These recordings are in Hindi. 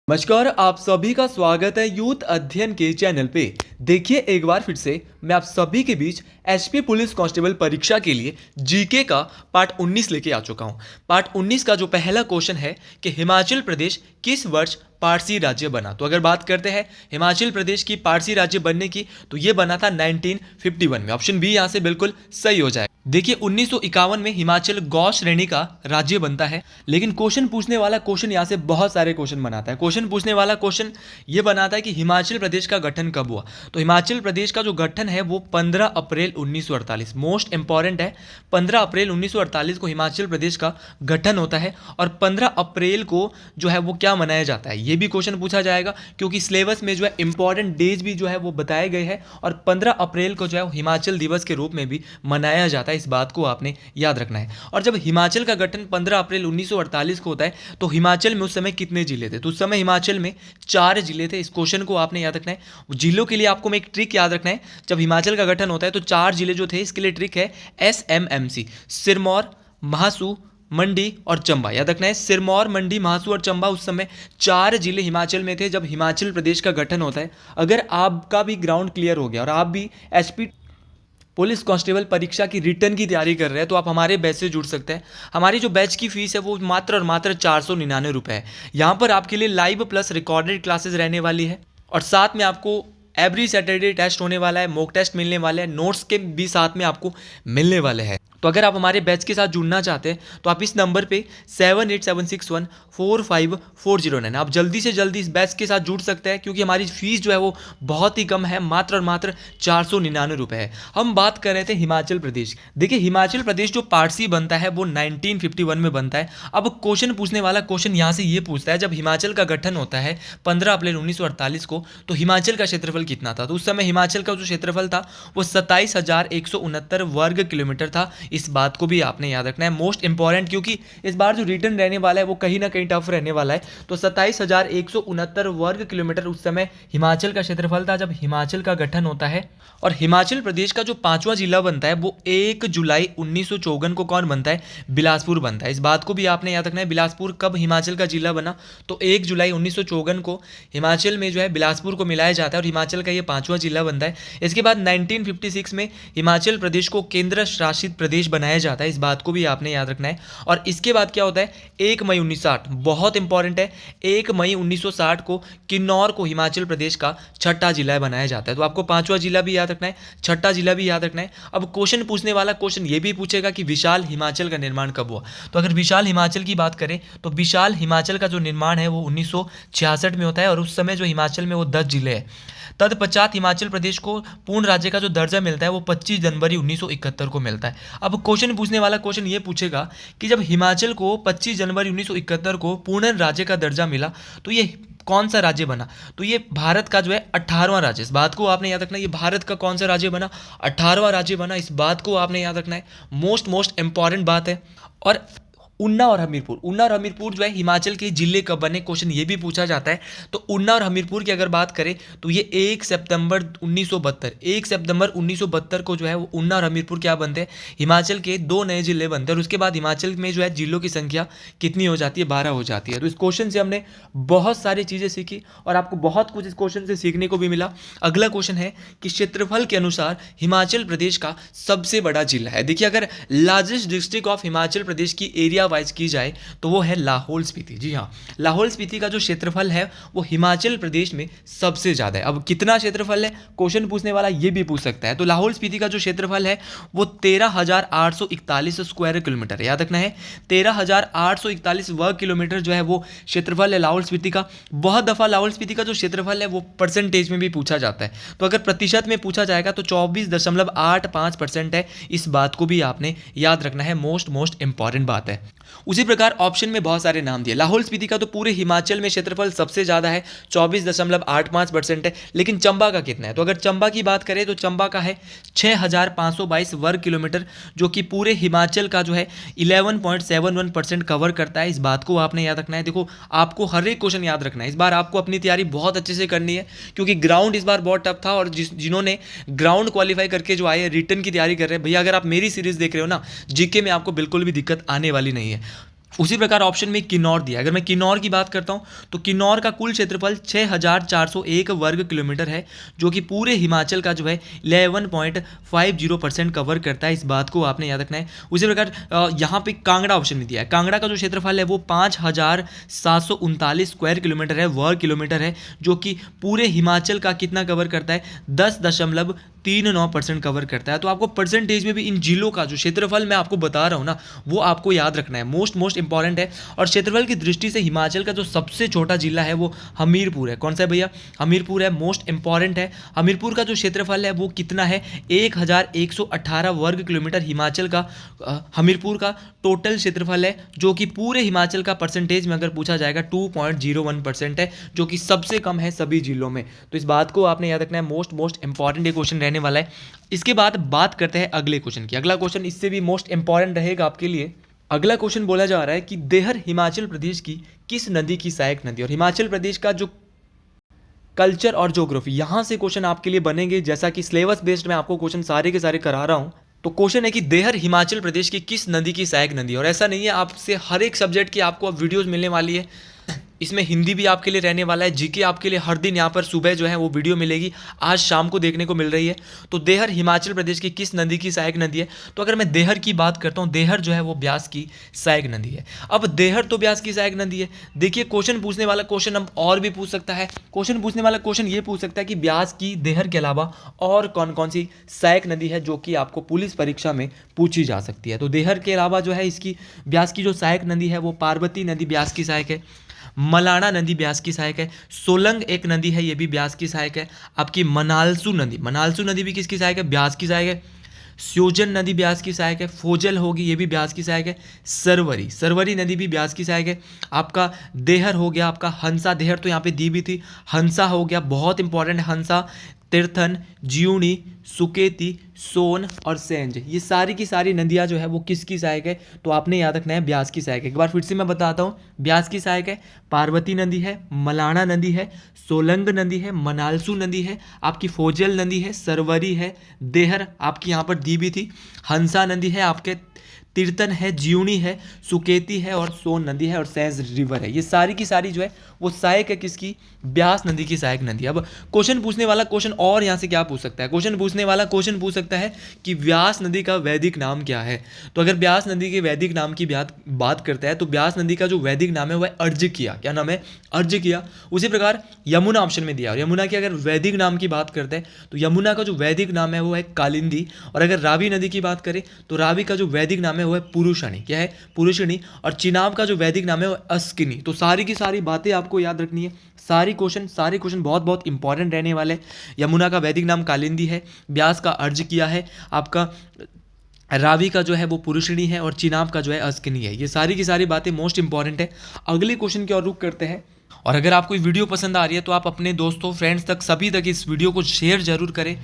नमस्कार, आप सभी का स्वागत है यूथ अध्ययन के चैनल पे। देखिए एक बार फिर से मैं आप सभी के बीच एचपी पुलिस कांस्टेबल परीक्षा के लिए जीके का पार्ट 19 लेके आ चुका हूं। पार्ट 19 का जो पहला क्वेश्चन है कि हिमाचल प्रदेश किस वर्ष पारसी राज्य बना। तो अगर बात करते हैं हिमाचल प्रदेश की पारसी राज्य बनने की, तो ये बना था 1951 में। ऑप्शन बी यहाँ से बिल्कुल सही हो जाए। देखिए 1951 में हिमाचल गौ श्रेणी का राज्य बनता है। लेकिन क्वेश्चन पूछने वाला क्वेश्चन यहाँ से बहुत सारे क्वेश्चन बनाता है। क्वेश्चन पूछने वाला क्वेश्चन ये बनाता है कि हिमाचल प्रदेश का गठन कब हुआ। तो हिमाचल प्रदेश का जो गठन है वो 15 अप्रैल 1948, मोस्ट इंपॉर्टेंट है। 15 अप्रैल 1948 को हिमाचल प्रदेश का गठन होता है। और 15 अप्रैल को जो है वो क्या मनाया जाता है, ये भी क्वेश्चन पूछा जाएगा, क्योंकि सिलेबस में जो है इंपॉर्टेंट डेज भी जो है वो बताए गए हैं। और 15 अप्रैल को जो है हिमाचल दिवस के रूप में भी मनाया जाता है। इस बात को आपने याद रखना है। और जब हिमाचल का गठन 15 अप्रैल 1948 को होता है, तो हिमाचल में उस समय कितने जिले थे? तो उस समय हिमाचल में 4 जिले थे। इस क्वेश्चन को आपने याद रखना है। जिलों के लिए आपको मैं एक ट्रिक याद रखना है। जब हिमाचल का गठन होता है तो 4 जिले जो थे, इसके लिए ट्रिक है SMMC, सिरमौर, महासू, मंडी और चंबा। याद रखना है, सिरमौर, मंडी, महासू और चंबा उस समय 4 जिले हिमाचल में थे जब हिमाचल प्रदेश का गठन होता है। अगर आपका भी ग्राउंड क्लियर हो गया और आप भी एचपी पुलिस कांस्टेबल परीक्षा की रिटर्न की तैयारी कर रहे हैं, तो आप हमारे बैच से जुड़ सकते हैं। हमारी जो बैच की फीस है वो मात्र और मात्र 499 रुपये है। यहाँ पर आपके लिए लाइव प्लस रिकॉर्डेड क्लासेस रहने वाली है। और साथ में आपको एवरी सैटरडे टेस्ट होने वाला है, मॉक टेस्ट मिलने वाले हैं, नोट्स के भी साथ में आपको मिलने वाले हैं। तो अगर आप हमारे बैच के साथ जुड़ना चाहते हैं तो आप इस नंबर पे 7876145409, आप जल्दी से जल्दी इस बैच के साथ जुड़ सकते हैं, क्योंकि हमारी फीस जो है वो बहुत ही कम है, मात्र और मात्र 499 रुपये है। हम बात कर रहे थे हिमाचल प्रदेश। देखिए हिमाचल प्रदेश जो पारसी बनता है वो 1951 में बनता है। अब क्वेश्चन पूछने वाला क्वेश्चन यहाँ से ये पूछता है, जब हिमाचल का गठन होता है 15 अप्रैल 1948 को, तो हिमाचल का क्षेत्रफल कितना था? तो उस समय हिमाचल का जो क्षेत्रफल था वो 27,169 वर्ग किलोमीटर था। इस बात को भी आपने याद रखना है, मोस्ट इंपॉर्टेंट, क्योंकि इस बार जो रिटर्न रहने वाला है वो कहीं ना कहीं टफ रहने वाला है। तो 27,169 वर्ग किलोमीटर उस समय हिमाचल का क्षेत्रफल था जब हिमाचल का गठन होता है। और हिमाचल प्रदेश का जो 5वां जिला बनता है वो 1 जुलाई 1954 को कौन बनता है? बिलासपुर बनता है। इस बात को भी आपने याद रखना है। बिलासपुर कब हिमाचल का जिला बना? तो 1 जुलाई 1954 को हिमाचल में जो है बिलासपुर को मिलाया जाता है और हिमाचल का ये 5वां जिला बनता है। इसके बाद 1956 में हिमाचल प्रदेश को केंद्र शासित प्रदेश बनाया जाता है। इस बात को भी आपने याद रखना है। और इसके बाद क्या होता है? 1 मई 1960, बहुत इंपॉर्टेंट है, 1 मई 1960 को किन्नौर को हिमाचल प्रदेश का 6ठा जिला बनाया जाता है। तो आपको 5वां जिला भी याद रखना है, 6ठा जिला भी याद रखना है। अब क्वेश्चन पूछने वाला क्वेश्चन ये भी पूछेगा कि विशाल हिमाचल का निर्माण कब हुआ। तो अगर विशाल हिमाचल की बात करें तो विशाल हिमाचल का जो निर्माण है वो 1966 में होता है। और उस समय जो हिमाचल में वो 10 जिले हैं। तत्पश्चात हिमाचल प्रदेश को पूर्ण राज्य का जो दर्जा मिलता है वो 25 जनवरी 1971 को मिलता है। अब क्वेश्चन पूछने वाला क्वेश्चन ये पूछेगा कि जब हिमाचल को 25 जनवरी 1971 को पूर्ण राज्य का दर्जा मिला तो ये कौन सा राज्य बना? तो ये भारत का जो है 18वां राज्य। इस बात को आपने याद रखना है, ये भारत का कौन सा राज्य बना? 18वां राज्य बना। इस बात को आपने याद रखना है, मोस्ट इंपॉर्टेंट बात है। और ऊना और हमीरपुर जो है हिमाचल के जिले कब बने, क्वेश्चन ये भी पूछा जाता है। तो ऊना और हमीरपुर की अगर बात करें तो ये 1 सितंबर 1972 को जो है वो ऊना और हमीरपुर क्या बनते हैं? हिमाचल के 2 नए जिले बनते हैं। और उसके बाद हिमाचल में जो है जिलों की संख्या कितनी हो जाती है? 12 हो जाती है। तो इस क्वेश्चन से हमने बहुत सारी चीज़ें सीखी और आपको बहुत कुछ इस क्वेश्चन से सीखने को भी मिला। अगला क्वेश्चन है कि क्षेत्रफल के अनुसार हिमाचल प्रदेश का सबसे बड़ा जिला है। देखिए अगर largest district of Himachal Pradesh की एरिया वाइज की जाए तो वो है लाहौल स्पीति। जी हाँ, लाहौल स्पीति का जो क्षेत्रफल है वो हिमाचल प्रदेश में सबसे ज़्यादा है। अब कितना क्षेत्रफल है, क्वेश्चन पूछने वाला ये भी पूछ सकता है। तो लाहौल स्पीति का जो क्षेत्रफल है वो 13,841 स्क्वायर किलोमीटर है। याद रखना है, 13,841 वर्ग किलोमीटर जो है वो क्षेत्रफल है लाहौल स्पीति का। बहुत दफ़ा लाहौल स्पीति का जो क्षेत्रफल है वो परसेंटेज में भी पूछा जाता है। तो अगर प्रतिशत में पूछा जाएगा तो 24.85% है। इस बात को भी आपने याद रखना है, मोस्ट इंपॉर्टेंट बात है। उसी प्रकार ऑप्शन में बहुत सारे नाम दिए। लाहौल स्पीति का तो पूरे हिमाचल में क्षेत्रफल सबसे ज़्यादा है, 24.85% है। लेकिन चंबा का कितना है? तो अगर चंबा की बात करें तो चंबा का है 6,522 वर्ग किलोमीटर, जो कि पूरे हिमाचल का जो है 11.71% कवर करता है। इस बात को आपने याद रखना है। देखो आपको हर एक क्वेश्चन याद रखना है। इस बार आपको अपनी तैयारी बहुत अच्छे से करनी है, क्योंकि ग्राउंड इस बार बहुत टफ था। और जिन्होंने ग्राउंड क्वालिफाई करके जो आए रिटर्न की तैयारी कर रहे हैं, भैया अगर आप मेरी सीरीज़ देख रहे हो ना, जीके में आपको बिल्कुल भी दिक्कत आने वाली नहीं है। उसी प्रकार ऑप्शन में किन्नौर दिया है। अगर मैं किन्नौर की बात करता हूँ तो किन्नौर का कुल क्षेत्रफल 6401 वर्ग किलोमीटर है, जो कि पूरे हिमाचल का जो है 11.50% कवर करता है। इस बात को आपने याद रखना है। उसी प्रकार यहाँ पे कांगड़ा ऑप्शन में दिया है। कांगड़ा का जो क्षेत्रफल है वो 5739 स्क्वायर किलोमीटर है, वर्ग किलोमीटर है, जो कि पूरे हिमाचल का कितना कवर करता है, 10.39% कवर करता है। तो आपको परसेंटेज में भी इन जिलों का जो क्षेत्रफल मैं आपको बता रहा हूँ ना, वो आपको याद रखना है, मोस्ट इंपॉर्टेंट है। और क्षेत्रफल की दृष्टि से हिमाचल का जो सबसे छोटा जिला है वो हमीरपुर है। कौन सा है भैया? हमीरपुर है, मोस्ट इंपॉर्टेंट है। हमीरपुर का जो क्षेत्रफल है वो कितना है, 1118 वर्ग किलोमीटर हिमाचल का हमीरपुर का टोटल क्षेत्रफल है, जो कि पूरे हिमाचल का परसेंटेज में अगर पूछा जाएगा 2.01% है, जो कि सबसे कम है सभी जिलों में। तो इस बात को आपने याद रखना है, मोस्ट इंपॉर्टेंट ये क्वेश्चन रहने वाला है। इसके बाद बात करते हैं अगले क्वेश्चन की। अगला क्वेश्चन इससे भी मोस्ट इंपॉर्टेंट रहेगा आपके लिए। अगला क्वेश्चन बोला जा रहा है कि देहर हिमाचल प्रदेश की किस नदी की सहायक नदी। और हिमाचल प्रदेश का जो कल्चर और ज्योग्राफी, यहाँ से क्वेश्चन आपके लिए बनेंगे। जैसा कि सिलेबस बेस्ड मैं आपको क्वेश्चन सारे के सारे करा रहा हूँ, तो क्वेश्चन है कि देहर हिमाचल प्रदेश की किस नदी की सहायक नदी। और ऐसा नहीं है, आपसे हर एक सब्जेक्ट की आपको अब वीडियोस मिलने वाली है। इसमें हिंदी भी आपके लिए रहने वाला है, जीके आपके लिए हर दिन यहाँ पर सुबह जो है वो वीडियो मिलेगी, आज शाम को देखने को मिल रही है। तो देहर हिमाचल प्रदेश की किस नदी की सहायक नदी है? तो अगर मैं देहर की बात करता हूँ, देहर जो है वो ब्यास की सहायक नदी है। अब देहर तो ब्यास की सहायक नदी है। देखिए, क्वेश्चन पूछने वाला क्वेश्चन अब और भी पूछ सकता है। क्वेश्चन पूछने वाला क्वेश्चन ये पूछ सकता है कि ब्यास की, देहर के अलावा और कौन कौन सी सहायक नदी है जो कि आपको पुलिस परीक्षा में पूछी जा सकती है। तो देहर के अलावा जो है इसकी ब्यास की जो सहायक नदी है वो पार्वती नदी ब्यास की सहायक है, मलाना नदी ब्यास की सहायक है, सोलंग एक नदी है ये भी ब्यास की सहायक है, आपकी मनालसू नदी भी किसकी सहायक है? ब्यास की सहायक है। स्योजन नदी ब्यास की सहायक है, फोजल होगी ये भी ब्यास की सहायक है, सरवरी नदी भी ब्यास की सहायक है। आपका देहर हो गया, आपका हंसा, देहर तो यहाँ पे दी भी थी, हंसा हो गया, बहुत इंपॉर्टेंट है हंसा, तीर्थन, ज्यूनी, सुकेती, सोन और सेंज, ये सारी की सारी नदियाँ जो है वो किसकी सहायक है? तो आपने याद रखना है ब्यास की सहायक है। एक बार फिर से मैं बताता हूँ, ब्यास की सहायक है, पार्वती नदी है, मलाना नदी है, सोलंग नदी है, मनालसू नदी है, आपकी फोजल नदी है, सरवरी है, देहर आपकी यहाँ पर दी भी थी, हंसा नदी है, आपके तीर्थन है, ज्यूनी है, सुकेती है और सोन नदी है और सैज रिवर है। ये सारी की सारी जो है वो सहायक है किसकी? ब्यास नदी की सहायक नदी। अब क्वेश्चन पूछने वाला क्वेश्चन और यहाँ से क्या पूछ सकता है? क्वेश्चन पूछने वाला क्वेश्चन पूछ सकता है कि व्यास नदी का वैदिक नाम क्या है। तो अगर ब्यास नदी के वैदिक नाम की बात करता है तो ब्यास नदी का जो वैदिक नाम है वह अर्ज्यकिया। क्या नाम है? अर्ज्यकिया। उसी प्रकार यमुना ऑप्शन में दिया, और यमुना की अगर वैदिक नाम की बात करते हैं तो यमुना का जो वैदिक नाम है वो है कालिंदी। और अगर रावी नदी की बात करें तो रावी का जो वैदिक नाम है वो है पुरुषणी। क्या है? पुरुषणी। और चिनाब का जो वैदिक नाम है वो अस्किनी। तो सारी की सारी बातें आपको याद रखनी है। सारे क्वेश्चन बहुत इंपॉर्टेंट रहने वाले। यमुना का वैदिक नाम कालिंदी है, ब्यास का अर्ज्यकिया है, आपका रावी का जो है वो पुरुषणी है और चिनाब का जो है अस्किनी है। ये सारी की सारी बातें मोस्ट इंपॉर्टेंट है। अगले क्वेश्चन की ओर रुख करते हैं। और अगर आपको वीडियो पसंद आ रही है तो आप अपने दोस्तों, फ्रेंड्स तक, सभी तक इस वीडियो को शेयर जरूर करें।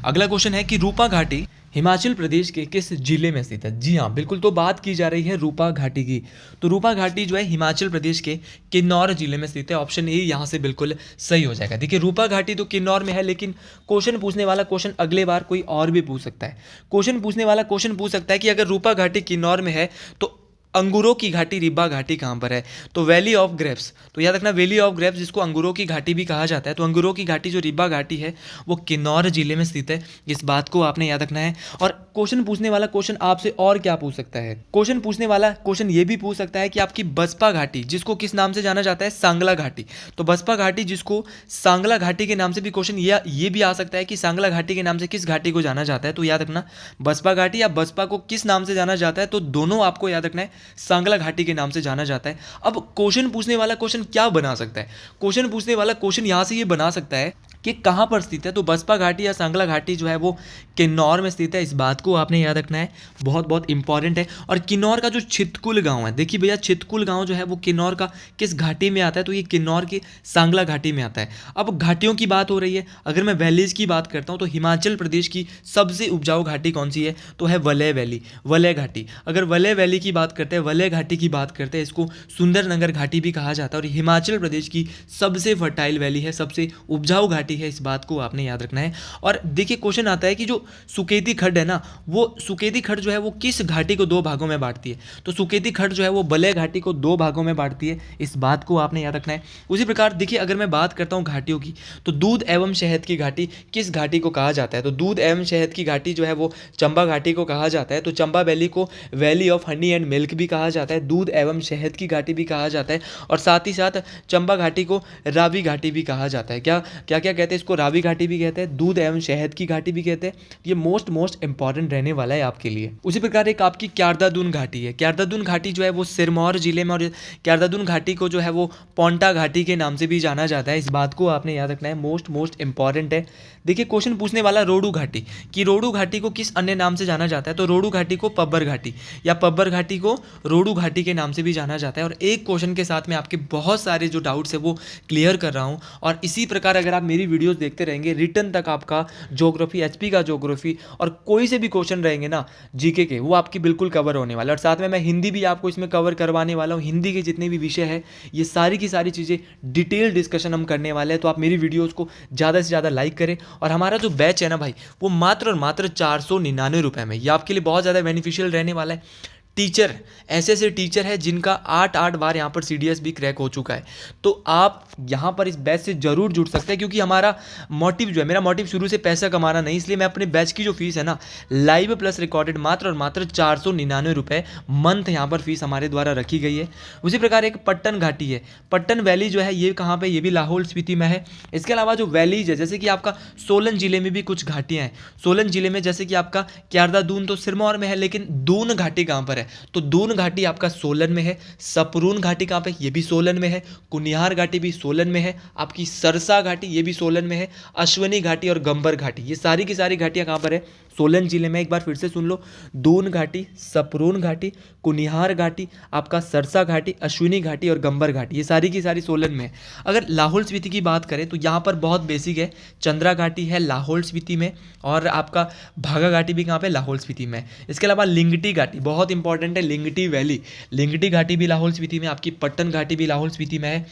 अगला क्वेश्चन है कि रूपा घाटी हिमाचल प्रदेश के किस जिले में स्थित है? जी हाँ, बिल्कुल। तो बात की जा रही है रूपा घाटी की। तो रूपा घाटी जो है हिमाचल प्रदेश के किन्नौर जिले में स्थित है। ऑप्शन ए यहाँ से बिल्कुल सही हो जाएगा। देखिए, रूपा घाटी तो किन्नौर में है, लेकिन क्वेश्चन पूछने वाला क्वेश्चन अगले बार कोई और भी पूछ सकता है। क्वेश्चन पूछने वाला क्वेश्चन पूछ सकता है कि अगर रूपा घाटी किन्नौर में है तो अंगूरों की घाटी रिब्बा घाटी कहाँ पर है? तो वैली ऑफ ग्रेप्स। तो याद रखना, वैली ऑफ ग्रेप्स जिसको अंगूरों की घाटी भी कहा जाता है, तो अंगूरों की घाटी जो रिब्बा घाटी है वो किन्नौर जिले में स्थित है। इस बात को आपने याद रखना है। और क्वेश्चन पूछने वाला क्वेश्चन आपसे और क्या पूछ सकता है? क्वेश्चन पूछने वाला क्वेश्चन ये भी पूछ सकता है कि आपकी बसपा घाटी, जिसको किस नाम से जाना जाता है? सांगला घाटी। तो बसपा घाटी, जिसको सांगला घाटी के नाम से भी क्वेश्चन ये भी आ सकता है कि सांगला घाटी के नाम से किस घाटी को जाना जाता है? तो याद रखना, बसपा घाटी या बसपा को किस नाम से जाना जाता है? तो दोनों आपको याद रखना है, सांगला घाटी के नाम से जाना जाता है। अब क्वेश्चन पूछने वाला क्वेश्चन क्या बना सकता है? क्वेश्चन पूछने वाला क्वेश्चन यहां से ये बना सकता है कि कहां पर स्थित है। तो बसपा घाटी या सांगला घाटी जो है वो किन्नौर में स्थित है। इस बात को आपने याद रखना है, बहुत इंपॉर्टेंट है। और किन्नौर का जो छितकुल गांव है, देखिए भैया, छितकुल गांव जो है वो किन्नौर का किस घाटी में आता है? तो ये किन्नौर के सांगला घाटी में आता है। अब घाटियों की बात हो रही है, अगर मैं वैलीज की बात करता हूँ तो हिमाचल प्रदेश की सबसे उपजाऊ घाटी कौन सी है? तो है वलय वैली, वलय घाटी। अगर वलय वैली की बात करते हैं, वलय घाटी की बात करते हैं, इसको सुंदरनगर घाटी भी कहा जाता है। और हिमाचल प्रदेश की सबसे फर्टाइल वैली है, सबसे उपजाऊ घाटी घाटी है, इस बात को आपने याद रखना है। और देखिए क्वेश्चन आता है कि जो सुकेती खड्ड है ना, वो सुकेती खड्ड जो है वो किस घाटी को 2 भागों में बांटती है। तो सुकेती खड्ड जो है वो बलय घाटी को 2 भागों में बांटती है, इस बात को आपने याद रखना है। उसी प्रकार देखिए अगर मैं बात करता हूँ घाटियों की, तो दूध एवं शहद की घाटी किस घाटी को कहा जाता है। तो दूध एवं शहद की घाटी जो है वो चंबा घाटी को कहा जाता है। तो चंबा वैली को valley of honey and milk भी कहा जाता है, दूध एवं शहद की घाटी भी कहा जाता है, और साथ ही साथ चंबा घाटी को रावी घाटी भी कहा जाता है। क्या क्या क्या कहते हैं इसको, रावी घाटी भी कहते हैं, दूध एवं शहद की घाटी भी कहते हैं। ये मोस्ट इंपॉर्टेंट रहने वाला है आपके लिए। उसी प्रकार एक आपकी क्यारदादून घाटी है। क्यारदादून घाटी जो है वो सिरमौर जिले में, और क्यारदादून घाटी को जो है वो पोंटा घाटी के नाम से भी जाना जाता है, इस बात को आपने याद रखना है, मोस्ट इंपॉर्टेंट है। देखिए क्वेश्चन पूछने वाला रोडू घाटी, कि रोडू घाटी को किस अन्य नाम से जाना जाता है। तो रोडू घाटी को पब्बर घाटी या पब्बर घाटी को रोडू घाटी के नाम से भी जाना जाता है। और एक क्वेश्चन के साथ में आपके बहुत सारे जो डाउट्स है वो क्लियर कर रहा हूँ। और इसी प्रकार अगर आप मेरी वीडियोस देखते रहेंगे, रिटर्न तक आपका ज्योग्राफी, एचपी का ज्योग्राफी और कोई से भी क्वेश्चन रहेंगे ना जीके के, वो आपकी बिल्कुल कवर होने वाला है। और साथ में मैं हिंदी भी आपको इसमें कवर करवाने वाला हूँ। हिंदी के जितने भी विषय है, ये सारी की सारी चीज़ें डिटेल डिस्कशन हम करने वाले हैं। तो आप मेरी वीडियोज़ को ज़्यादा से ज़्यादा लाइक करें। और हमारा जो बैच है ना भाई, वो मात्र और मात्र 499 रुपये में, ये आपके लिए बहुत ज़्यादा बेनिफिशियल रहने वाला है। टीचर, ऐसे टीचर है जिनका 8 बार यहाँ पर CDS भी क्रैक हो चुका है। तो आप यहाँ पर इस बैच से ज़रूर जुड़ सकते हैं, क्योंकि हमारा मोटिव जो है, मेरा मोटिव शुरू से पैसा कमाना नहीं, इसलिए मैं अपने बैच की जो फीस है ना, लाइव प्लस रिकॉर्डेड, मात्र और मात्र 499 रुपये मंथ यहाँ पर फीस हमारे द्वारा रखी गई है। उसी प्रकार एक पट्टन घाटी है, पट्टन वैली जो है ये कहाँ पर, ये भी लाहौल स्पीति में है। इसके अलावा जो वैलीज है, जैसे कि आपका सोलन जिले में भी कुछ घाटियाँ हैं। सोलन जिले में जैसे कि आपका क्यारदादून तो सिरमौर में है, लेकिन दून घाटी कहाँ पर है, तो दून घाटी आपका सोलन में है। सपरून घाटी कहाँ पे, ये भी सोलन में है। कुनिहार घाटी भी सोलन में है। आपकी सरसा घाटी ये भी सोलन में है। अश्वनी घाटी और गंबर घाटी, ये सारी की सारी घाटियाँ कहाँ पर है, सोलन जिले में। एक बार फिर से सुन लो, दून घाटी, सपरून घाटी, कुनिहार घाटी, आपका सरसा घाटी, अश्विनी घाटी और गंबर घाटी, ये सारी की सारी सोलन में है। अगर लाहौल स्पीति की बात करें तो यहाँ पर बहुत बेसिक है, चंद्रा घाटी है लाहौल स्पीति में, और आपका भागा घाटी भी कहाँ पे, लाहौल स्पीति में। इसके अलावा लिंगटी घाटी बहुत इंपॉर्टेंट है, लिंगटी वैली, लिंगटी घाटी भी लाहौल स्पीति में, आपकी पट्टन घाटी भी लाहौल स्पीति में है।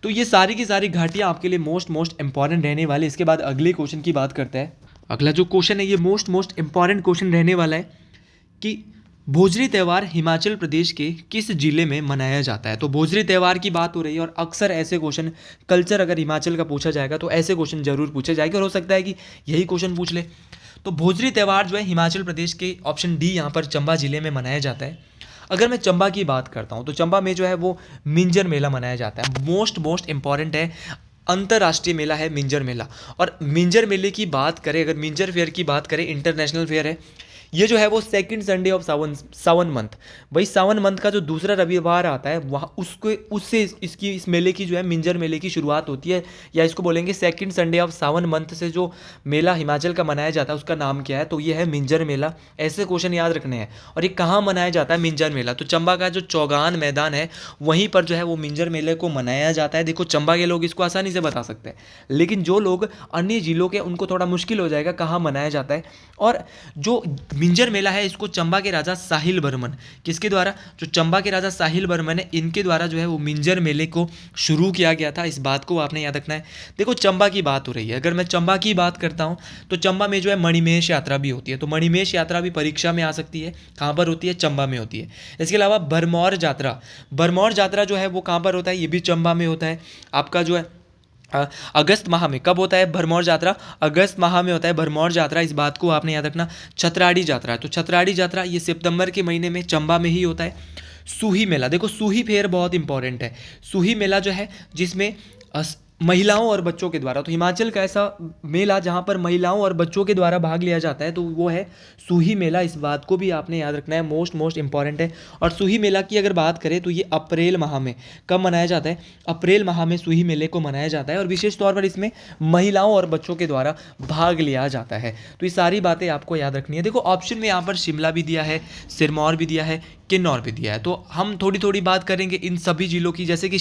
तो ये सारी की सारी घाटियाँ आपके लिए मोस्ट इंपॉर्टेंट रहने वाली। इसके बाद अगले क्वेश्चन की बात करते हैं। अगला जो क्वेश्चन है ये मोस्ट इंपॉर्टेंट क्वेश्चन रहने वाला है कि भोजरी त्यौहार हिमाचल प्रदेश के किस जिले में मनाया जाता है। तो भोजरी त्यौहार की बात हो रही है, और अक्सर ऐसे क्वेश्चन, कल्चर अगर हिमाचल का पूछा जाएगा तो ऐसे क्वेश्चन जरूर पूछे जाएंगे, और हो सकता है कि यही क्वेश्चन पूछ ले। तो भोजरी त्यौहार जो है हिमाचल प्रदेश के, ऑप्शन डी यहाँ पर चंबा जिले में मनाया जाता है। अगर मैं चंबा की बात करता हूँ तो चंबा में जो है वो मिंजर मेला मनाया जाता है। मोस्ट इंपॉर्टेंट है, अंतर्राष्ट्रीय मेला है मिंजर मेला। और मिंजर मेले की बात करें, अगर मिंजर फेयर की बात करें, इंटरनेशनल फेयर है, ये जो है वो सेकंड संडे ऑफ सावन मंथ, भाई सावन मंथ का जो दूसरा रविवार आता है, वहाँ उससे इस मेले की जो है, मिंजर मेले की शुरुआत होती है, या इसको बोलेंगे सेकंड संडे ऑफ सावन मंथ से जो मेला हिमाचल का मनाया जाता है उसका नाम क्या है, तो ये है मिंजर मेला। ऐसे क्वेश्चन याद रखने हैं। और ये कहाँ मनाया जाता है मिंजर मेला, तो चंबा का जो चौगान मैदान है वहीं पर जो है वो मिंजर मेले को मनाया जाता है। देखो चंबा के लोग इसको आसानी से बता सकते हैं, लेकिन जो लोग अन्य जिलों के, उनको थोड़ा मुश्किल हो जाएगा कहाँ मनाया जाता है। और जो मिंजर मेला है इसको चंबा के राजा साहिल बर्मन, किसके द्वारा, जो चंबा के राजा साहिल बर्मन है, इनके द्वारा जो है वो मिंजर मेले को शुरू किया गया था। इस बात को आपने याद रखना है। देखो चंबा की बात हो रही है, अगर मैं चंबा की बात करता हूँ तो चंबा में जो है मणिमेश यात्रा भी होती है। तो मणिमेश यात्रा भी परीक्षा में आ सकती है, कहाँ पर होती है, चंबा में होती है। इसके अलावा भरमौर यात्रा, भरमौर यात्रा जो है वो कहाँ पर होता है, ये भी चंबा में होता है। आपका जो है अगस्त माह में, कब होता है भरमौर यात्रा, अगस्त माह में होता है भरमौर यात्रा। इस बात को आपने याद रखना। छतराड़ी यात्रा, तो छतराड़ी यात्रा ये सितंबर के महीने में चंबा में ही होता है। सूही मेला, देखो सूही फेयर बहुत इंपॉर्टेंट है। सूही मेला जो है जिसमें महिलाओं और बच्चों के द्वारा, तो हिमाचल का ऐसा मेला जहाँ पर महिलाओं और बच्चों के द्वारा भाग लिया जाता है, तो वो है सूही मेला। इस बात को भी आपने याद रखना है, मोस्ट इंपॉर्टेंट है। और सूही मेला की अगर बात करें तो ये अप्रैल माह में, कब मनाया जाता है, अप्रैल माह में सूही मेले को मनाया जाता है। और विशेष तौर पर इसमें महिलाओं और बच्चों के द्वारा भाग लिया जाता है। तो ये सारी बातें आपको याद रखनी है। देखो ऑप्शन में यहाँ पर शिमला भी दिया है, सिरमौर भी दिया है, किन्नौर भी दिया है। तो हम थोड़ी थोड़ी बात करेंगे इन सभी जिलों की। जैसे कि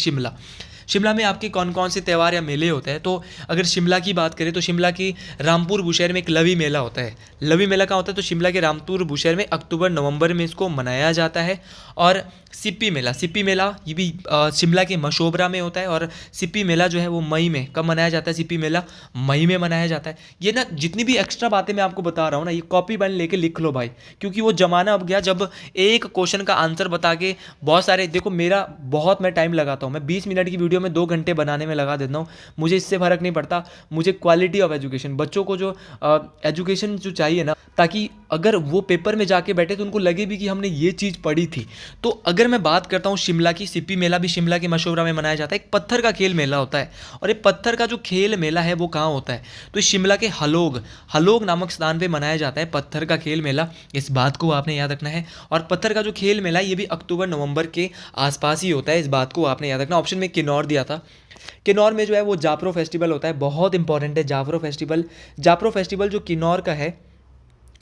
शिमला में आपके कौन कौन से त्यौहार या मेले होते हैं? तो अगर शिमला की बात करें तो शिमला की रामपुर बुशहर में एक लवी मेला होता है। लवी मेला कहाँ होता है? तो शिमला के रामपुर बुशहर में अक्टूबर नवंबर में इसको मनाया जाता है। और सिप्पी मेला ये भी शिमला के मशोबरा में होता है। और सिप्पी मेला जो है वो मई में, कब मनाया जाता है? सिप्पी मेला मई में मनाया जाता है। ये ना जितनी भी एक्स्ट्रा बातें मैं आपको बता रहा हूँ ना, ये कॉपी पेन लेके लिख लो भाई, क्योंकि वो जमाना अब गया जब एक क्वेश्चन का आंसर बता के बहुत सारे, देखो मेरा बहुत मैं टाइम लगाता हूँ, मैं 20 मिनट की वीडियो में 2 घंटे बनाने में लगा देता हूँ। मुझे इससे फ़र्क नहीं पड़ता, मुझे क्वालिटी ऑफ एजुकेशन, बच्चों को जो एजुकेशन जो चाहिए ना, ताकि अगर वो पेपर में जाके बैठे तो उनको लगे भी कि हमने ये चीज़ पढ़ी थी। तो अगर मैं बात करता हूँ शिमला की, सिप्पी मेला भी शिमला के मशोबरा में मनाया जाता है। एक पत्थर का खेल मेला होता है, और ये पत्थर का जो खेल मेला है वो कहाँ होता है? तो शिमला के हलोग नामक स्थान पे मनाया जाता है पत्थर का खेल मेला। इस बात को आपने याद रखना है। और पत्थर का जो खेल मेला ये भी अक्टूबर नवंबर के आसपास ही होता है, इस बात को आपने याद रखना। ऑप्शन में किन्नौर दिया था। किन्नौर में जो है वो जाफरो फेस्टिवल होता है, बहुत इंपॉर्टेंट है जाफरो फेस्टिवल। जाफरो फेस्टिवल जो किन्नौर का है,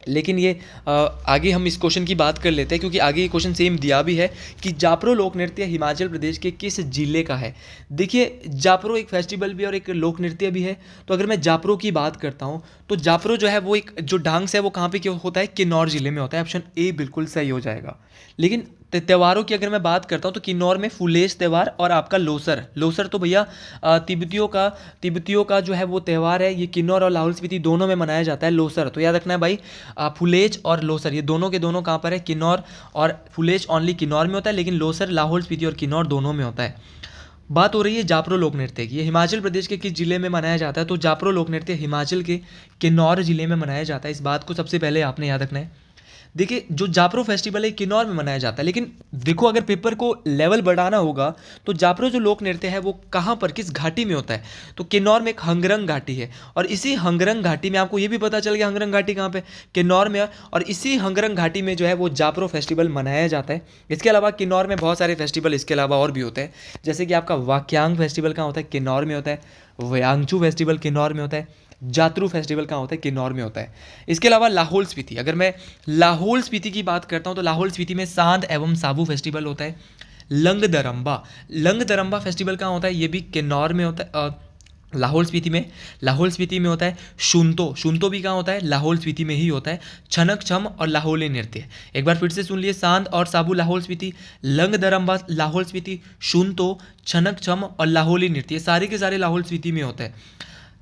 लेकिन ये आगे हम इस क्वेश्चन की बात कर लेते हैं, क्योंकि आगे ये क्वेश्चन सेम दिया भी है कि जापरो लोक नृत्य हिमाचल प्रदेश के किस जिले का है। देखिए जापरो एक फेस्टिवल भी और एक लोक नृत्य भी है। तो अगर मैं जापरो की बात करता हूँ तो जापरो जो है वो एक जो डांस है वो कहाँ पे क्यों होता है? किन्नौर जिले में होता है। ऑप्शन ए बिल्कुल सही हो जाएगा। लेकिन त्योहारों की अगर मैं बात करता हूँ तो किन्नौर में फुलेश त्यौहार और आपका लोसर तो भैया तिब्बतियों का जो है वो त्यौहार है, ये किन्नौर और लाहौल स्पीति दोनों में मनाया जाता है। लोसर तो याद रखना है भाई, फुलेज और लोसर ये दोनों के दोनों कहाँ पर है? किन्नौर। और फुलेज ओनली किन्नौर में होता है, लेकिन लोसर लाहौल स्पीति और किन्नौर दोनों में होता है। बात हो रही है जापरो लोक नृत्य की। ये हिमाचल प्रदेश के किस जिले में मनाया जाता है? तो जापरो लोक नृत्य हिमाचल के किन्नौर जिले में मनाया जाता है। इस बात को सबसे पहले आपने याद रखना है। देखिए जो जापरो फेस्टिवल है किन्नौर में मनाया जाता है, लेकिन देखो अगर पेपर को लेवल बढ़ाना होगा तो जापरो जो लोक नृत्य है वो कहाँ पर, किस घाटी में होता है? तो किन्नौर में एक हंगरंग घाटी है, और इसी हंगरंग घाटी में आपको ये भी पता चल गया हंगरंग घाटी कहाँ पे? किन्नौर में है। और इसी हंगरंग घाटी में जो है वो जापरो फेस्टिवल मनाया जाता है। इसके अलावा किन्नौर में बहुत सारे फेस्टिवल इसके अलावा और भी होते हैं, जैसे कि आपका वाक्यांग फेस्टिवल कहाँ होता है? किन्नौर में होता है। व्यांगचू फेस्टिवल किन्नौर में होता है। जातरू फेस्टिवल कहाँ होता है? किन्नौर में होता है। इसके अलावा लाहौल स्पीति, अगर मैं लाहौल स्पीति की बात करता हूँ तो लाहौल स्पीति में सांद एवं साबू फेस्टिवल होता है। लंग दरम्बा फेस्टिवल कहाँ होता है? ये भी किन्नौर में होता है, लाहौल स्पीति में होता है। शुनतो भी कहाँ होता है? लाहौल स्पीति में ही होता है। छनक छम और लाहौली नृत्य, एक बार फिर से सुन लिए, सांद और साबू लाहौल स्पीति, लंग दरम्बा लाहौल स्पीति, शुनतो, छनक छम और लाहौली नृत्य, सारे के सारे लाहौल स्पीति में होते हैं।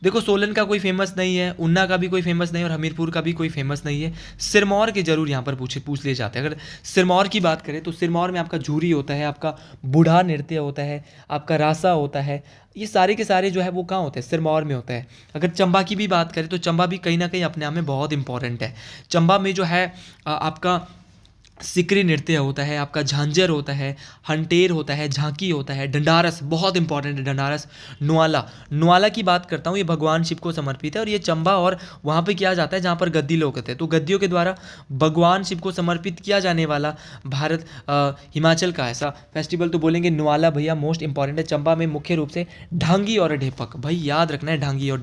देखो सोलन का कोई फेमस नहीं है, ऊना का भी कोई फेमस नहीं है, और हमीरपुर का भी कोई फेमस नहीं है। सिरमौर के जरूर यहाँ पर पूछ लिए जाते हैं। अगर सिरमौर की बात करें तो सिरमौर में आपका झूरी होता है, आपका बूढ़ा नृत्य होता है, आपका रासा होता है। ये सारे के सारे जो है वो कहाँ होते हैं? सिरमौर में होता है। अगर चंबा की भी बात करें तो चंबा भी कहीं ना कहीं अपने आप में बहुत इंपॉर्टेंट है। चंबा में जो है आपका सिकरी नृत्य होता है, आपका झांझर होता है, हंटेर होता है, झांकी होता है, डंडारस बहुत इंपॉर्टेंट है, डंडारस। नुआला की बात करता हूँ, ये भगवान शिव को समर्पित है। और ये चंबा और वहाँ पे किया जाता है जहाँ पर गद्दी लोग होते हैं, तो गद्दियों के द्वारा भगवान शिव को समर्पित किया जाने वाला हिमाचल का ऐसा फेस्टिवल तो बोलेंगे नुआला भैया, मोस्ट इंपॉर्टेंट है। चंबा में मुख्य रूप से ढांगी और ढेपक, भाई याद रखना है, ढांगी और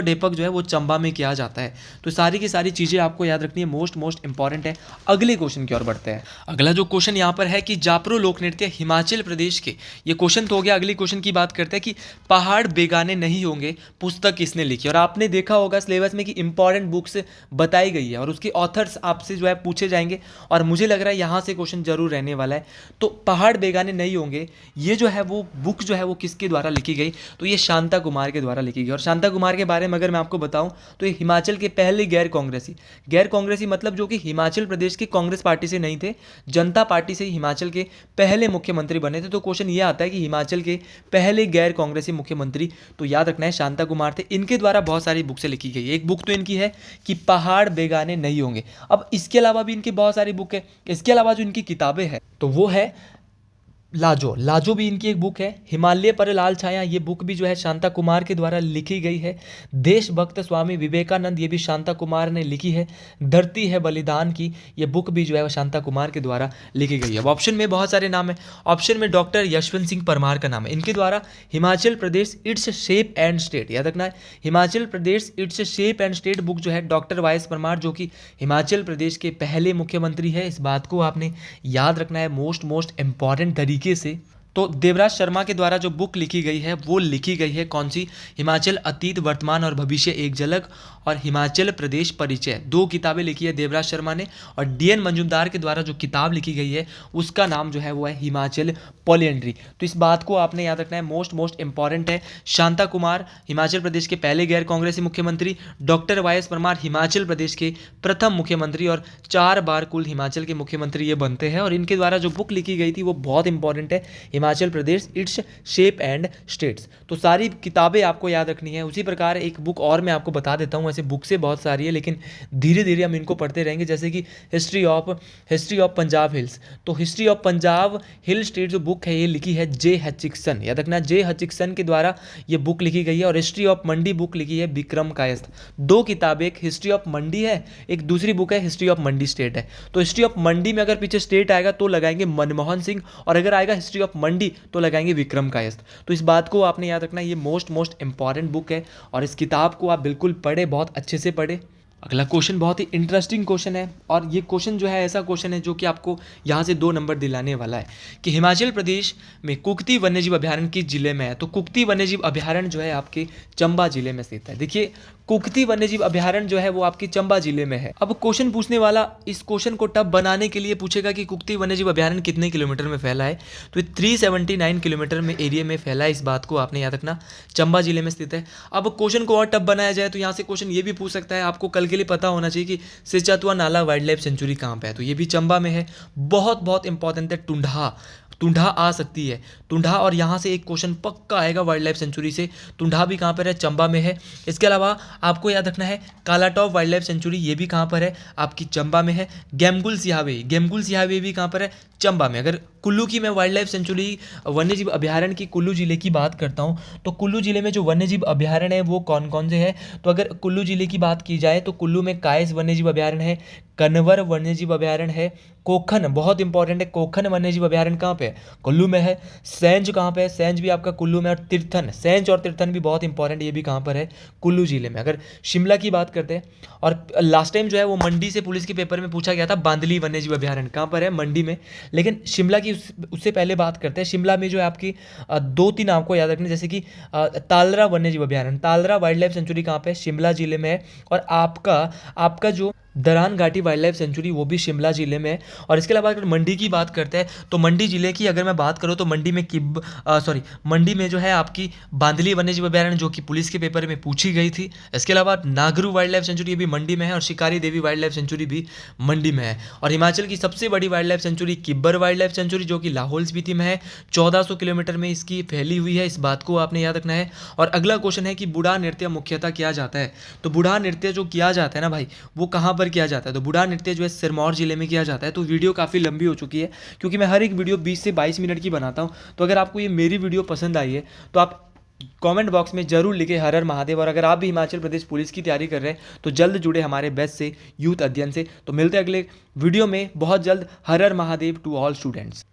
ढेपक जो है वो चंबा में किया जाता है। तो सारी की सारी चीज़ें आपको याद रखनी है, मोस्ट इंपॉर्टेंट है। अगले क्वेश्चन की ओर बढ़ते हैं। अगला जो क्वेश्चन यहाँ पर है कि जापरो लोक नृत्य हिमाचल प्रदेश के, ये क्वेश्चन तो हो गया। अगली क्वेश्चन की बात करते हैं कि पहाड़ बेगाने नहीं होंगे पुस्तक किसने लिखी? और आपने देखा होगा सिलेबस में कि इंपॉर्टेंट बुक्स बताई गई है और उसके ऑथर्स आपसे जो है पूछे जाएंगे, और मुझे लग रहा है यहाँ से क्वेश्चन जरूर रहने वाला है। तो पहाड़ बेगाने नहीं होंगे, ये जो है वो बुक जो है वो किसके द्वारा लिखी गई? तो ये शांता कुमार के द्वारा लिखी गई। और शांता कुमार के बारे में अगर मैं आपको बताऊं तो ये हिमाचल के पहले गैर कांग्रेसी मतलब जो कि हिमाचल प्रदेश की कांग्रेस पार्टी से नहीं थे, जनता पार्टी से हिमाचल के पहले मुख्यमंत्री बने थे। तो क्वेश्चन ये आता है कि हिमाचल के पहले गैर कांग्रेसी मुख्यमंत्री, तो याद रखना है शांता कुमार थे। इनके द्वारा बहुत सारी बुक्स लिखी गई है। एक बुक तो इनकी है कि पहाड़ बेगाने नहीं होंगे। अब इसके अलावा भी इनकी बहुत सारी बुक है। इसके अलावा जो इनकी किताबें हैं तो वो है लाजो भी इनकी एक बुक है। हिमालय पर लाल छाया, ये बुक भी जो है शांता कुमार के द्वारा लिखी गई है। देशभक्त स्वामी विवेकानंद, ये भी शांता कुमार ने लिखी है। धरती है बलिदान की, ये बुक भी जो है शांता कुमार के द्वारा लिखी गई है। अब ऑप्शन में बहुत सारे नाम है। ऑप्शन में डॉक्टर यशवंत सिंह परमार का नाम है। इनके द्वारा Himachal Pradesh its shape and state, याद रखना है, Himachal Pradesh its shape and state book जो है डॉक्टर वाई.एस. परमार, जो कि हिमाचल प्रदेश के पहले मुख्यमंत्री है। इस बात को आपने याद रखना है मोस्ट इंपॉर्टेंट तरीके से। तो देवराज शर्मा के द्वारा जो बुक लिखी गई है वो लिखी गई है कौन सी? हिमाचल अतीत वर्तमान और भविष्य एक झलक और हिमाचल प्रदेश परिचय, 2 किताबें लिखी है देवराज शर्मा ने। और डीएन मंजूमदार के द्वारा जो किताब लिखी गई है उसका नाम जो है वो है हिमाचल पॉलिएंड्री। तो इस बात को आपने याद रखना है, मोस्ट इंपॉर्टेंट है। शांता कुमार हिमाचल प्रदेश के पहले गैर कांग्रेसी मुख्यमंत्री, doctor Y S Parmar Himachal Pradesh के प्रथम मुख्यमंत्री और 4 बार कुल हिमाचल के मुख्यमंत्री ये बनते हैं। और इनके द्वारा जो बुक लिखी गई थी वो बहुत इंपॉर्टेंट है, Himachal Pradesh its shape and states. तो सारी किताबें आपको याद रखनी है। उसी प्रकार एक बुक और मैं आपको बता देता हूँ, ऐसे बुक से बहुत सारी है लेकिन धीरे धीरे हम इनको पढ़ते रहेंगे, जैसे कि हिस्ट्री ऑफ पंजाब हिल्स। तो history of Punjab hill state जो बुक है ये लिखी है जे हचिक्सन, याद रखना जे हचिक्सन के द्वारा ये बुक लिखी गई है। और हिस्ट्री ऑफ मंडी बुक लिखी है विक्रम कायस्थ। 2 किताबें, एक हिस्ट्री ऑफ मंडी है, एक दूसरी बुक है हिस्ट्री ऑफ मंडी स्टेट है। तो हिस्ट्री ऑफ मंडी में अगर पीछे स्टेट आएगा तो लगाएंगे मनमोहन सिंह, और अगर आएगा हिस्ट्री ऑफ मंडी तो लगाएंगे विक्रम कायस्थ। तो इस बात को आपने याद रखना, ये मोस्ट इंपॉर्टेंट बुक है और इस किताब को आप बिल्कुल पढ़े, बहुत अच्छे से पढ़े। अगला क्वेश्चन बहुत ही इंटरेस्टिंग क्वेश्चन है और ये क्वेश्चन जो है ऐसा क्वेश्चन है जो कि आपको यहाँ से 2 नंबर दिलाने वाला है कि हिमाचल प्रदेश में कुक्ति वन्यजीव अभयारण्य किस जिले में है? तो कुक्ति वन्यजीव अभयारण्य जो है आपके चंबा जिले में स्थित है। देखिए कुक्ति वन्यजीव अभयारण्य जो है वो आपके चंबा जिले में है। अब क्वेश्चन पूछने वाला इस क्वेश्चन को टफ बनाने के लिए पूछेगा कि कुक्ति वन्यजीव अभयारण्य कितने किलोमीटर में फैला है? तो ये 379 किलोमीटर में एरिया में फैला है। इस बात को आपने याद रखना, चंबा जिले में स्थित है। अब क्वेश्चन को और टफ बनाया जाए तो यहाँ से क्वेश्चन ये भी पूछ सकता है, आपको कल के लिए पता होना चाहिए कि सिचातुआ नाला वाइल्ड लाइफ सेंचुरी कहाँ पे है? तो ये भी चंबा में है। बहुत इंपॉर्टेंट है टुंडा आ सकती है, टुंडा, और यहाँ से एक क्वेश्चन पक्का आएगा वाइल्ड लाइफ सेंचुरी से। टुंडा भी कहाँ पर है? चंबा में है। इसके अलावा आपको याद रखना है कालाटॉप वाइल्ड लाइफ सेंचुरी, ये भी कहाँ पर है? आपकी चंबा में है। गेमगुल सिहावे भी कहाँ पर है? चंबा में। अगर कुल्लू की मैं वाइल्ड लाइफ सेंचुरी वन्यजीव अभयारण्य की कुल्लू जिले की बात करता हूँ तो कुल्लू जिले में जो वन्यजीव अभयारण्य है वो कौन कौन से हैं? तो अगर कुल्लू जिले की बात की जाए तो कुल्लू में कायस वन्यजीव अभयारण्य है, कनवर वन्यजीव अभयारण्य है, कोखन बहुत इंपॉर्टेंट है, कोखन वन्यजीव अभयारण्य कहाँ पे है? कुल्लू में है। सेंज कहाँ पे है? सेंज भी आपका कुल्लू में। और तीर्थन, सेंज और तीर्थन भी बहुत इंपॉर्टेंट, ये भी कहाँ पर है? कुल्लू जिले में। अगर शिमला की बात करते हैं, और लास्ट टाइम जो है वो मंडी से पुलिस के पेपर में पूछा गया था, बांदली वन्यजीव अभयारण्य कहाँ पर है? मंडी में। लेकिन शिमला की उससे पहले बात करते हैं, शिमला में जो है आपकी 2-3 आपको याद रखने, जैसे कि तालरा वन्यजीव अभयारण्य, तालरा वाइल्ड लाइफ सेंचुरी कहाँ पे है? शिमला जिले में है। और आपका जो दरान घाटी वाइल्ड लाइफ सेंचुरी वो भी शिमला जिले में है। और इसके अलावा अगर मंडी की बात करते हैं तो मंडी जिले की अगर मैं बात करूँ तो मंडी में मंडी में जो है आपकी बांदली वन्यजीव अभयारण्य जो कि पुलिस के पेपर में पूछी गई थी। इसके अलावा नागरू वाइल्ड लाइफ सेंचुरी भी मंडी में है और शिकारी देवी वाइल्ड लाइफ सेंचुरी भी मंडी में है। और हिमाचल की सबसे बड़ी wild life sanctuary Kibber wild life sanctuary जो कि लाहौल स्पीति में है, 1400 किलोमीटर में इसकी फैली हुई है। इस बात को आपने याद रखना है। और अगला क्वेश्चन है कि बुढ़ा नृत्य मुख्यतः किया जाता है। तो बुढ़ा नृत्य जो किया जाता है ना भाई, वो कहाँ पर किया जाता है? तो बुढ़ा नृत्य जो है सिरमौर जिले में किया जाता है। तो वीडियो काफ़ी लंबी हो चुकी है क्योंकि मैं हर एक वीडियो 20 से 22 मिनट की बनाता हूँ। तो अगर आपको ये मेरी वीडियो पसंद आई है तो आप कमेंट बॉक्स में जरूर लिखे हर हर महादेव। और अगर आप भी हिमाचल प्रदेश पुलिस की तैयारी कर रहे हैं तो जल्द जुड़े हमारे बैच से, यूथ अध्ययन से। तो मिलते हैं अगले वीडियो में बहुत जल्द। हर हर महादेव टू ऑल स्टूडेंट्स।